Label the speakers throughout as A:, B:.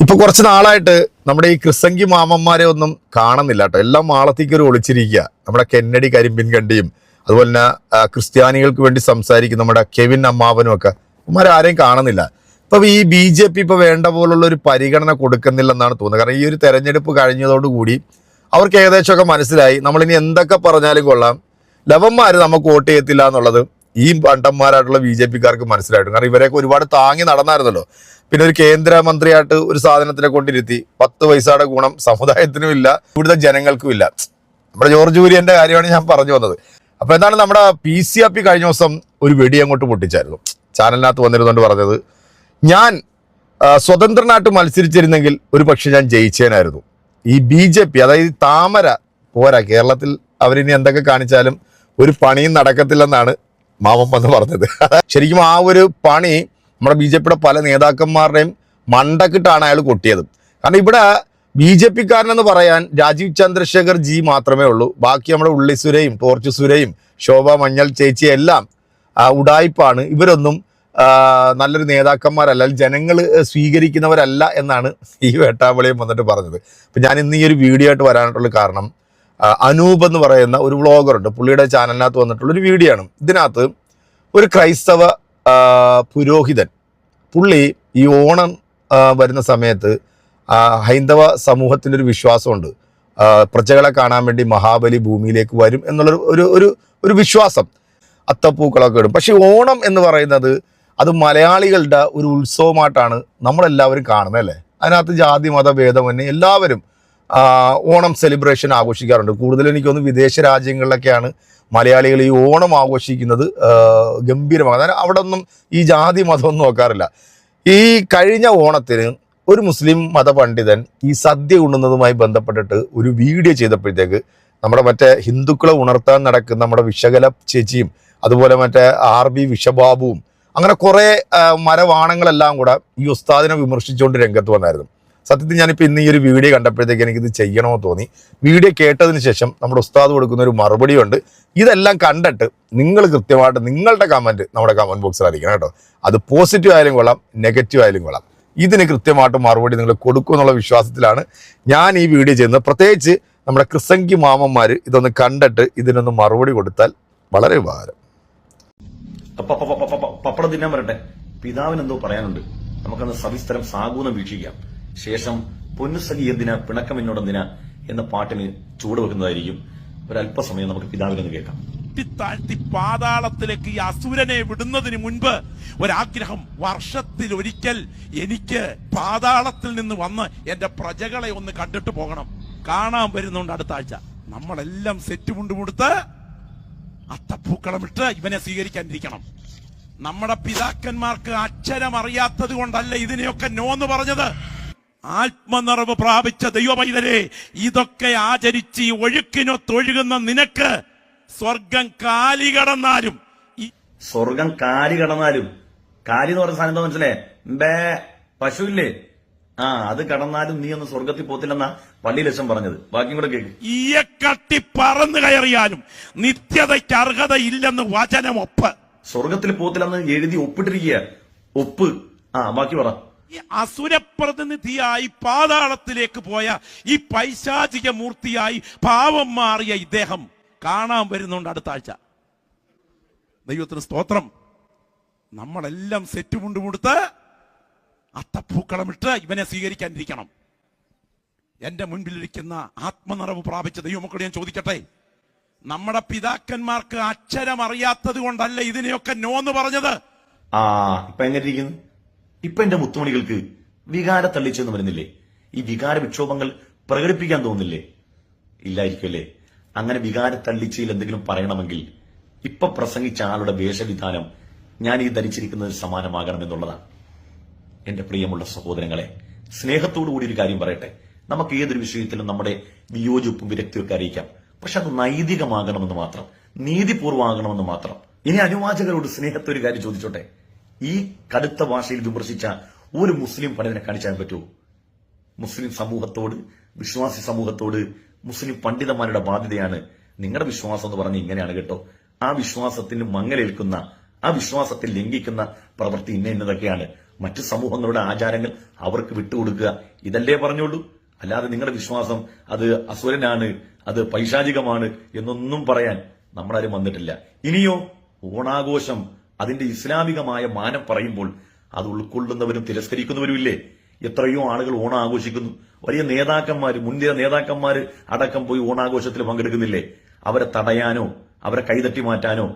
A: ഇപ്പൊ കുറച്ച് നാളായിട്ട് നമ്മുടെ ഈ ക്രിസംഗി മാമന്മാരെ ഒന്നും കാണുന്നില്ല കേട്ടോ. എല്ലാം മാളത്തേക്ക് ഒരു ഒളിച്ചിരിക്കുക. നമ്മുടെ കെന്നഡി കരിമ്പിൻ കണ്ടിയും അതുപോലെ തന്നെ ക്രിസ്ത്യാനികൾക്ക് വേണ്ടി സംസാരിക്കും നമ്മുടെ കെവിൻ അമ്മാവനും ഒക്കെ ഇവന്മാരെ ആരെയും കാണുന്നില്ല. ഇപ്പൊ ഈ BJP ഇപ്പൊ വേണ്ട പോലുള്ള ഒരു പരിഗണന കൊടുക്കുന്നില്ലെന്നാണ് തോന്നുന്നത്. കാരണം ഈ ഒരു തെരഞ്ഞെടുപ്പ് കഴിഞ്ഞതോടുകൂടി അവർക്ക് ഏകദേശമൊക്കെ മനസ്സിലായി നമ്മളിനി എന്തൊക്കെ പറഞ്ഞാലും കൊള്ളാം, ലവന്മാര് നമുക്ക് വോട്ട് ചെയ്യത്തില്ല എന്നുള്ളത് ഈ പണ്ടന്മാരായിട്ടുള്ള BJPക്കാർക്ക് മനസ്സിലായിട്ടും. കാരണം ഇവരെയൊക്കെ ഒരുപാട് താങ്ങി നടന്നായിരുന്നല്ലോ. പിന്നെ ഒരു കേന്ദ്രമന്ത്രിയായിട്ട് ഒരു സാധനത്തിനെ കൊണ്ടിരുത്തി 10 പൈസയുടെ ഗുണം സമുദായത്തിനും ഇല്ല, ഇവിടുത്തെ ജനങ്ങൾക്കും ഇല്ല. നമ്മുടെ ജോർജ് കുര്യന്റെ കാര്യമാണ് ഞാൻ പറഞ്ഞു വന്നത്. അപ്പൊ എന്താണ് നമ്മുടെ PCAP കഴിഞ്ഞ ദിവസം ഒരു വെടി അങ്ങോട്ട് പൊട്ടിച്ചായിരുന്നു. ചാനലിനകത്ത് വന്നിരുന്നുകൊണ്ട് പറഞ്ഞത്, ഞാൻ സ്വതന്ത്രനായിട്ട് മത്സരിച്ചിരുന്നെങ്കിൽ ഒരു പക്ഷെ ഞാൻ ജയിച്ചേനായിരുന്നു. ഈ BJP അതായത് താമര പോരാ, കേരളത്തിൽ അവരിനി എന്തൊക്കെ കാണിച്ചാലും ഒരു പണിയും നടക്കത്തില്ലെന്നാണ് മാമൻ വന്ന് പറഞ്ഞത്. ശരിക്കും ആ ഒരു പണി നമ്മുടെ BJPയുടെ പല നേതാക്കന്മാരുടെയും മണ്ടക്കിട്ടാണ് അയാൾ കൊട്ടിയത്. കാരണം ഇവിടെ BJPക്കാരനെന്ന് പറയാൻ രാജീവ് ചന്ദ്രശേഖർ ജി മാത്രമേ ഉള്ളൂ. ബാക്കി നമ്മുടെ ഉള്ളിസുരയും ടോർച്ച് സുരയും ശോഭ മഞ്ഞൾ ചേച്ചി എല്ലാം ഉടായിപ്പാണ്. ഇവരൊന്നും നല്ലൊരു നേതാക്കന്മാരല്ല, ജനങ്ങൾ സ്വീകരിക്കുന്നവരല്ല എന്നാണ് ഈ വേട്ടാവളിയും വന്നിട്ട് പറഞ്ഞത്. അപ്പം ഞാൻ ഇന്ന് ഈ ഒരു വീഡിയോ ആയിട്ട് വരാനായിട്ടുള്ള കാരണം, അനൂപ് എന്ന് പറയുന്ന ഒരു വ്ളോഗറുണ്ട്, പുള്ളിയുടെ ചാനലിനകത്ത് വന്നിട്ടുള്ളൊരു വീഡിയോ ആണ്. ഇതിനകത്ത് ഒരു ക്രൈസ്തവ പുരോഹിതൻ, പുള്ളി ഈ ഓണം വരുന്ന സമയത്ത് ഹൈന്ദവ സമൂഹത്തിൻ്റെ ഒരു വിശ്വാസമുണ്ട്, പ്രജകളെ കാണാൻ വേണ്ടി മഹാബലി ഭൂമിയിലേക്ക് വരും എന്നുള്ളൊരു ഒരു ഒരു വിശ്വാസം. അത്തപ്പൂക്കളൊക്കെ ഇടും. പക്ഷെ ഓണം എന്ന് പറയുന്നത് അത് മലയാളികളുടെ ഒരു ഉത്സവമായിട്ടാണ് നമ്മളെല്ലാവരും കാണുന്നത് അല്ലേ. അതിനകത്ത് ജാതി മത ഭേദമന്യേ എല്ലാവരും ഓണം സെലിബ്രേഷൻ ആഘോഷിക്കാറുണ്ട്. കൂടുതലും എനിക്കൊന്ന് വിദേശ രാജ്യങ്ങളിലൊക്കെയാണ് മലയാളികൾ ഈ ഓണം ആഘോഷിക്കുന്നത് ഗംഭീരമാണ്. അതായത് അവിടെ ഒന്നും ഈ ജാതി മതമൊന്നും നോക്കാറില്ല. ഈ കഴിഞ്ഞ ഓണത്തിന് ഒരു മുസ്ലിം മതപണ്ഡിതൻ ഈ സദ്യ ഉണ്ണുന്നതുമായി ബന്ധപ്പെട്ടിട്ട് ഒരു വീഡിയോ ചെയ്തപ്പോഴത്തേക്ക് നമ്മുടെ മറ്റേ ഹിന്ദുക്കളെ ഉണർത്താൻ നടക്കുന്ന നമ്മുടെ വിശകല ചേച്ചിയും അതുപോലെ മറ്റേ RB വിഷബാബുവും അങ്ങനെ കുറേ മരവാണങ്ങളെല്ലാം കൂടെ ഈ ഉസ്താദിനെ വിമർശിച്ചുകൊണ്ട് രംഗത്ത് വന്നായിരുന്നു. സത്യത്തിൽ ഞാനിപ്പോൾ ഇന്ന് ഈ ഒരു വീഡിയോ കണ്ടപ്പോഴത്തേക്ക് എനിക്കിത് ചെയ്യണമെന്ന് തോന്നി. വീഡിയോ കേട്ടതിന് ശേഷം നമ്മുടെ ഉസ്താദ് കൊടുക്കുന്ന ഒരു മറുപടിയുണ്ട്. ഇതെല്ലാം കണ്ടിട്ട് നിങ്ങൾ കൃത്യമായിട്ട് നിങ്ങളുടെ കമൻറ്റ് നമ്മുടെ കമൻറ്റ് ബോക്സിൽ അറിയിക്കണം കേട്ടോ. അത് പോസിറ്റീവ് ആയാലും കൊള്ളാം, നെഗറ്റീവ് ആയാലും കൊള്ളാം. ഇതിന് കൃത്യമായിട്ട് മറുപടി നിങ്ങൾ കൊടുക്കും എന്നുള്ള വിശ്വാസത്തിലാണ് ഞാൻ ഈ വീഡിയോ ചെയ്യുന്നത്. പ്രത്യേകിച്ച് നമ്മുടെ ക്രിസംഗി മാമന്മാർ ഇതൊന്ന് കണ്ടിട്ട് ഇതിനൊന്ന് മറുപടി കൊടുത്താൽ വളരെ ഉപകാരം.
B: പപ്പടം തിന്നാൻ വരട്ടെ. പിതാവിന് എന്തോ പറയാനുണ്ട്, നമുക്കന്ന് സവിസ്തരം സാഗൂനം വീക്ഷിക്കാം. ശേഷം പൊന്നുസഖി എന്തിനാ പിണക്കം എന്നോടെന്തിനാ എന്ന പാട്ടിന് ചൂട് വെക്കുന്നതായിരിക്കും. ഒരല്പസമയം നമുക്ക് പിതാവിനെന്ന് കേൾക്കാം.
C: താഴ്ത്തി പാതാളത്തിലേക്ക് ഈ അസുരനെ വിടുന്നതിന് മുൻപ് ഒരാഗ്രഹം, വർഷത്തിൽ ഒരിക്കൽ എനിക്ക് പാതാളത്തിൽ നിന്ന് വന്ന് എന്റെ പ്രജകളെ ഒന്ന് കണ്ടിട്ട് പോകണം. കാണാൻ വരുന്നുണ്ട് അടുത്ത ആഴ്ച. നമ്മളെല്ലാം സെറ്റ് മുണ്ടുമുടുത്ത് അത്തപ്പൂക്കളമിട്ട് ഇവനെ സ്വീകരിക്കാനിരിക്കണം. നമ്മുടെ പിതാക്കന്മാർക്ക് അക്ഷരം അറിയാത്തത് കൊണ്ടല്ല ഇതിനെയൊക്കെ നോന്ന് പറഞ്ഞത്. ആത്മനിറവ് പ്രാപിച്ച ദൈവമൈതരെ, ഇതൊക്കെ ആചരിച്ച് ഈ ഒഴുക്കിനൊത്തൊഴുകുന്ന നിനക്ക് സ്വർഗം കാലി കടന്നാലും
B: കാലി എന്ന് പറഞ്ഞ സാധനം എന്താ മനസ്സിലേ? പശുവില്ലേ, അത് കടന്നാലും നീ ഒന്ന് സ്വർഗത്തിൽ പോത്തില്ലെന്നാ പള്ളിയിലച്ഛൻ പറഞ്ഞത്. ബാക്കിയും കൂടെ കേൾക്കും.
C: ഈയെ കട്ടി പറന്നു കയറിയാലും നിത്യതയ്ക്ക് അർഹതയില്ലെന്ന് വചനമൊപ്പ്.
B: സ്വർഗത്തിൽ പോത്തില്ലെന്ന് എഴുതി ഒപ്പിട്ടിരിക്കുക. ഒപ്പ്. ബാക്കി പറ.
C: ഈ അസുരപ്രതിനിധിയായി പാതാളത്തിലേക്ക് പോയ ഈ പൈശാചിക മൂർത്തിയായി പാവം മാറിയ ഇദ്ദേഹം കാണാൻ വരുന്നുണ്ട് അടുത്ത ആഴ്ച. ദൈവത്തിന് സ്തോത്രം. നമ്മളെല്ലാം സെറ്റ് മുണ്ടുമുടുത്ത് അത്തപ്പൂക്കളമിട്ട് ഇവനെ സ്വീകരിക്കാനിരിക്കണം. എന്റെ മുൻപിലിരിക്കുന്ന ആത്മനിറവ് പ്രാപിച്ച ദൈവമക്കളെ ഞാൻ ചോദിക്കട്ടെ, നമ്മുടെ പിതാക്കന്മാർക്ക് അക്ഷരം അറിയാത്തത് കൊണ്ടല്ല ഇതിനെയൊക്കെ നോന്ന് പറഞ്ഞത്.
B: ഇപ്പൊ എങ്ങനെ ഇരിക്കുന്നു? ഇപ്പൊ എന്റെ മുത്തുമണികൾക്ക് വികാര തള്ളിച്ചെന്ന് വരുന്നില്ലേ? ഈ വികാര വിക്ഷോഭങ്ങൾ പ്രകടിപ്പിക്കാൻ തോന്നില്ലേ? ഇല്ലായിരിക്കുമല്ലേ? അങ്ങനെ വികാര തള്ളിച്ചയിൽ എന്തെങ്കിലും പറയണമെങ്കിൽ ഇപ്പൊ പ്രസംഗിച്ച ആളുടെ വേഷവിധാനം ഞാൻ ഈ ധരിച്ചിരിക്കുന്നത് സമാനമാകണം എന്നുള്ളതാണ്. എന്റെ പ്രിയമുള്ള സഹോദരങ്ങളെ, സ്നേഹത്തോടു കൂടി ഒരു കാര്യം പറയട്ടെ. നമുക്ക് ഏതൊരു വിഷയത്തിലും നമ്മുടെ വിയോജിപ്പും വിരക്തിയൊക്കെ അറിയിക്കാം. പക്ഷെ അത് നൈതികമാകണമെന്ന് മാത്രം, നീതിപൂർവമാകണമെന്ന് മാത്രം. ഇനി അനുവാചകരോട് സ്നേഹത്തെ ഒരു കാര്യം ചോദിച്ചോട്ടെ. ഈ കടുത്ത ഭാഷയിൽ വിമർശിച്ച ഒരു മുസ്ലിം പണ്ഡിതനെ കാണിച്ചാൻ പറ്റുമോ? മുസ്ലിം സമൂഹത്തോട്, വിശ്വാസി സമൂഹത്തോട് മുസ്ലിം പണ്ഡിതന്മാരുടെ ബാധ്യതയാണ്. നിങ്ങളുടെ വിശ്വാസം എന്ന് പറഞ്ഞ് ഇങ്ങനെയാണ് കേട്ടോ, ആ വിശ്വാസത്തിന് മങ്ങലേൽക്കുന്ന, ആ വിശ്വാസത്തിൽ ലംഘിക്കുന്ന പ്രവൃത്തി ഇന്നതൊക്കെയാണ്. മറ്റ് സമൂഹങ്ങളുടെ ആചാരങ്ങൾ അവർക്ക് വിട്ടുകൊടുക്കുക, ഇതല്ലേ പറഞ്ഞോളൂ. അല്ലാതെ നിങ്ങളുടെ വിശ്വാസം അത് അസുരനാണ്, അത് പൈശാചികമാണ് എന്നൊന്നും പറയാൻ നമ്മളാരും വന്നിട്ടില്ല. ഇനിയോ ഓണാഘോഷം അതിന്റെ ഇസ്ലാമികമായ മാനം പറയുമ്പോൾ അത് ഉൾക്കൊള്ളുന്നവരും തിരസ്കരിക്കുന്നവരുമില്ലേ? എത്രയോ ആളുകൾ ഓണം ആഘോഷിക്കുന്നു. വലിയ നേതാക്കന്മാര്, മുൻനിര നേതാക്കന്മാര് അടക്കം പോയി ഓണാഘോഷത്തിൽ പങ്കെടുക്കുന്നില്ലേ? അവരെ തടയാനോ അവരെ കൈതട്ടി മാറ്റാനോ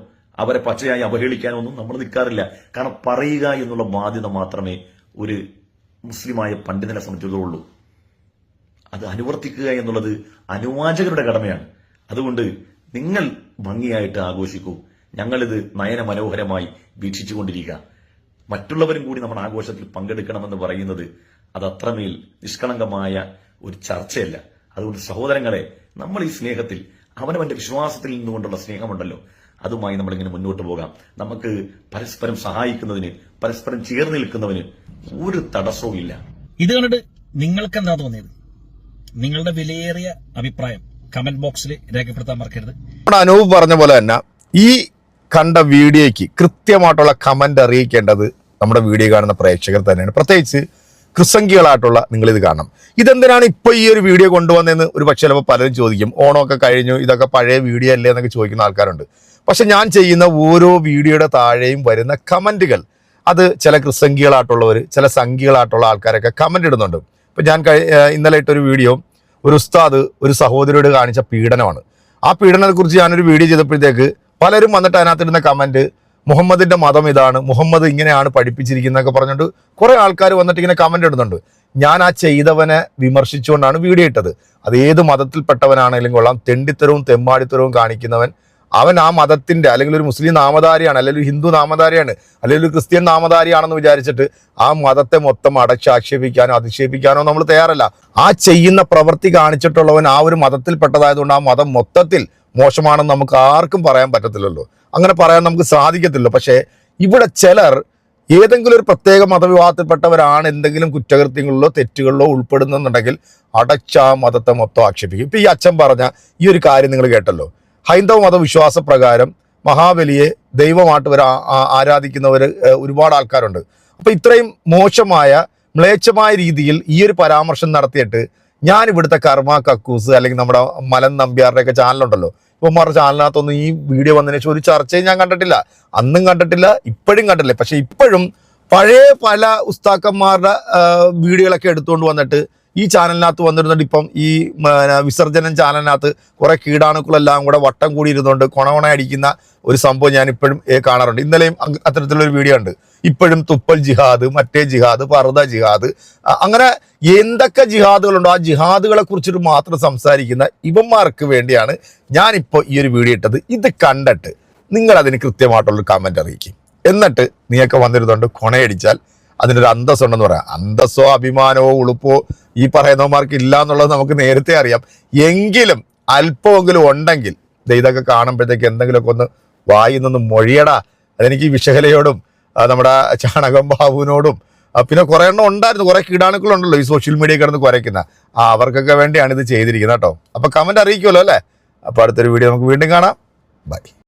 B: അവരെ പച്ചയായി അവഹേളിക്കാനോ ഒന്നും നമ്മൾ നിൽക്കാറില്ല. കാരണം പറയുക എന്നുള്ള ബാധ്യത മാത്രമേ ഒരു മുസ്ലിമായ പണ്ഡിതനെ സംബന്ധിച്ചിടത്തോളൂ. അത് അനുവർത്തിക്കുക എന്നുള്ളത് അനുവാചകരുടെ കടമയാണ്. അതുകൊണ്ട് നിങ്ങൾ ഭംഗിയായിട്ട് ആഘോഷിക്കൂ, ഞങ്ങളിത് നയന മനോഹരമായി വീക്ഷിച്ചുകൊണ്ടിരിക്കുക. മറ്റുള്ളവരും കൂടി നമ്മുടെ ആഘോഷത്തിൽ പങ്കെടുക്കണമെന്ന് പറയുന്നത് അത് അത്രമേൽ നിഷ്കളങ്കമായ ഒരു ചർച്ചയല്ല. അതുകൊണ്ട് സഹോദരങ്ങളെ, നമ്മൾ ഈ സ്നേഹത്തിൽ അവനവന്റെ വിശ്വാസത്തിൽ നിന്നുകൊണ്ടുള്ള സ്നേഹമുണ്ടല്ലോ, അതുമായി നമ്മളിങ്ങനെ മുന്നോട്ട് പോകാം. നമുക്ക് പരസ്പരം സഹായിക്കുന്നതിന്, പരസ്പരം ചേർന്ന് നിൽക്കുന്നതിന് ഒരു തടസ്സവും ഇല്ല.
D: ഇത് കണ്ടിട്ട് നിങ്ങൾക്ക് എന്താ തോന്നിയത്? നിങ്ങളുടെ വിലയേറിയ അഭിപ്രായം കമന്റ് ബോക്സിൽ രേഖപ്പെടുത്താൻ മറക്കരുത്.
A: നമ്മുടെ അനൂപ് പറഞ്ഞ പോലെ തന്നെ ഈ കണ്ട വീഡിയോയ്ക്ക് കൃത്യമായിട്ടുള്ള കമന്റ് അറിയിക്കേണ്ടത് നമ്മുടെ വീഡിയോ കാണുന്ന പ്രേക്ഷകർ തന്നെയാണ്. പ്രത്യേകിച്ച് ക്രിസംഖികളായിട്ടുള്ള നിങ്ങളിത് കാണണം. ഇതെന്തിനാണ് ഇപ്പോൾ ഈ ഒരു വീഡിയോ കൊണ്ടുവന്നതെന്ന് ഒരു പക്ഷേ ചിലപ്പോൾ പലരും ചോദിക്കും. ഓണമൊക്കെ കഴിഞ്ഞു, ഇതൊക്കെ പഴയ വീഡിയോ അല്ലേ എന്നൊക്കെ ചോദിക്കുന്ന ആൾക്കാരുണ്ട്. പക്ഷെ ഞാൻ ചെയ്യുന്ന ഓരോ വീഡിയോയുടെ താഴെയും വരുന്ന കമന്റുകൾ അത് ചില ക്രിസംഖികളായിട്ടുള്ളവർ, ചില സംഖ്യകളായിട്ടുള്ള ആൾക്കാരൊക്കെ കമന്റ് ഇടുന്നുണ്ട്. ഇപ്പം ഞാൻ ഇന്നലെ ഇട്ടൊരു വീഡിയോ ഒരു ഉസ്താദ് ഒരു സഹോദരിയോട് കാണിച്ച പീഡനമാണ്. ആ പീഡനത്തെക്കുറിച്ച് ഞാനൊരു വീഡിയോ ചെയ്തപ്പോഴത്തേക്ക് പലരും വന്നിട്ട് അതിനകത്തിടുന്ന കമന്റ് മുഹമ്മദിന്റെ മതം ഇതാണ്, മുഹമ്മദ് ഇങ്ങനെയാണ് പഠിപ്പിച്ചിരിക്കുന്നതൊക്കെ പറഞ്ഞിട്ട് കുറെ ആൾക്കാർ വന്നിട്ട് ഇങ്ങനെ കമന്റ് ഇടുന്നുണ്ട്. ഞാൻ ആ ചെയ്തവനെ വിമർശിച്ചുകൊണ്ടാണ് വീഡിയോ ഇട്ടത്. അത് ഏത് മതത്തിൽപ്പെട്ടവനാണെങ്കിലും കൊള്ളാം, തെണ്ടിത്തരവും തെമ്മാടിത്തരവും കാണിക്കുന്നവൻ അവൻ ആ മതത്തിന്റെ അല്ലെങ്കിൽ ഒരു മുസ്ലിം നാമധാരിയാണ്, അല്ലെങ്കിൽ ഒരു ഹിന്ദു നാമധാരിയാണ്, അല്ലെങ്കിൽ ഒരു ക്രിസ്ത്യൻ നാമധാരിയാണെന്ന് വിചാരിച്ചിട്ട് ആ മതത്തെ മൊത്തം അടച്ചാക്ഷേപിക്കാനോ അധിക്ഷേപിക്കാനോ നമ്മൾ തയ്യാറല്ല. ആ ചെയ്യുന്ന പ്രവൃത്തി കാണിച്ചിട്ടുള്ളവൻ ആ ഒരു മതത്തിൽപ്പെട്ടതായതുകൊണ്ട് ആ മതം മൊത്തത്തിൽ മോശമാണെന്ന് നമുക്ക് ആർക്കും പറയാൻ പറ്റത്തില്ലല്ലോ, അങ്ങനെ പറയാൻ നമുക്ക് സാധിക്കത്തില്ല. പക്ഷേ ഇവിടെ ചിലർ ഏതെങ്കിലും ഒരു പ്രത്യേക മതവിഭാഗത്തിൽപ്പെട്ടവരാണ് എന്തെങ്കിലും കുറ്റകൃത്യങ്ങളിലോ തെറ്റുകളിലോ ഉൾപ്പെടുന്നുണ്ടെങ്കിൽ അടച്ച ആ മതത്തെ മൊത്തം ആക്ഷേപിക്കും. ഇപ്പൊ ഈ അച്ഛൻ പറഞ്ഞ ഈ ഒരു കാര്യം നിങ്ങൾ കേട്ടല്ലോ. ഹൈന്ദവ മതവിശ്വാസ പ്രകാരം മഹാബലിയെ ദൈവമായിട്ട് വരെ ആരാധിക്കുന്നവർ ഒരുപാട് ആൾക്കാരുണ്ട്. അപ്പൊ ഇത്രയും മോശമായ മ്ലേച്ഛമായ രീതിയിൽ ഈ ഒരു പരാമർശം നടത്തിയിട്ട് ഞാൻ ഇവിടുത്തെ കർമ്മ കക്കൂസ് അല്ലെങ്കിൽ നമ്മുടെ മലൻ നമ്പ്യാരുടെയൊക്കെ ചാനലുണ്ടല്ലോ, ഇവന്മാരുടെ ചാനലിനകത്തൊന്നും ഈ വീഡിയോ വന്നതിന് ശേഷം ഒരു ചർച്ചയും ഞാൻ കണ്ടിട്ടില്ല. അന്നും കണ്ടിട്ടില്ല, ഇപ്പോഴും കണ്ടില്ല. പക്ഷെ ഇപ്പോഴും പഴയ പല ഉസ്താക്കന്മാരുടെ വീഡിയോകളൊക്കെ എടുത്തുകൊണ്ട് വന്നിട്ട് ഈ ചാനലിനകത്ത് വന്നിരുന്നുണ്ട്. ഇപ്പം ഈ വിസർജനം ചാനലിനകത്ത് കുറെ കീടാണുക്കളെല്ലാം കൂടെ വട്ടം കൂടി ഇരുന്നുകൊണ്ട് കൊണകൊണ അടിക്കുന്ന ഒരു സംഭവം ഞാൻ ഇപ്പോഴും കാണാറുണ്ട്. ഇന്നലെയും അത്തരത്തിലുള്ളൊരു വീഡിയോ ഉണ്ട്. ഇപ്പോഴും തുപ്പൽ ജിഹാദ്, മറ്റേ ജിഹാദ്, പർദ ജിഹാദ്, അങ്ങനെ എന്തൊക്കെ ജിഹാദുകളുണ്ടോ ആ ജിഹാദുകളെ കുറിച്ചിട്ട് മാത്രം സംസാരിക്കുന്ന ഇവന്മാർക്ക് വേണ്ടിയാണ് ഞാനിപ്പോൾ ഈ ഒരു വീഡിയോ ഇട്ടത്. ഇത് കണ്ടിട്ട് നിങ്ങൾ അതിന് കൃത്യമായിട്ടുള്ളൊരു കമന്റ് അറിയിക്കും. എന്നിട്ട് നീയൊക്കെ വന്നിരുന്നുണ്ട് കൊണയടിച്ചാൽ അതിനൊരു അന്തസ്സുണ്ടെന്ന് പറയാം. അന്തസ്സോ അഭിമാനമോ ഉളുപ്പോ ഈ പറയുന്നവന്മാർക്ക് ഇല്ല എന്നുള്ളത് നമുക്ക് നേരത്തെ അറിയാം. എങ്കിലും അല്പമെങ്കിലും ഉണ്ടെങ്കിൽ ഇതൊക്കെ കാണുമ്പോഴത്തേക്ക് എന്തെങ്കിലുമൊക്കെ ഒന്ന് വായിൽ നിന്ന് മൊഴിയടാ. അതെനിക്ക് ഈ വിശകലയോടും നമ്മുടെ ചാണകം ബാബുവിനോടും പിന്നെ കുറെ എണ്ണം ഉണ്ടായിരുന്നു, കുറെ കീടാണുക്കളുണ്ടല്ലോ ഈ സോഷ്യൽ മീഡിയ കിടന്ന് കുരയ്ക്കുന്ന, അവർക്കൊക്കെ വേണ്ടിയാണ് ഇത് ചെയ്തിരിക്കുന്നത് കേട്ടോ. അപ്പൊ കമന്റ് അറിയിക്കുമല്ലോ അല്ലേ. അപ്പൊ അടുത്തൊരു വീഡിയോ നമുക്ക് വീണ്ടും കാണാം. ബൈ.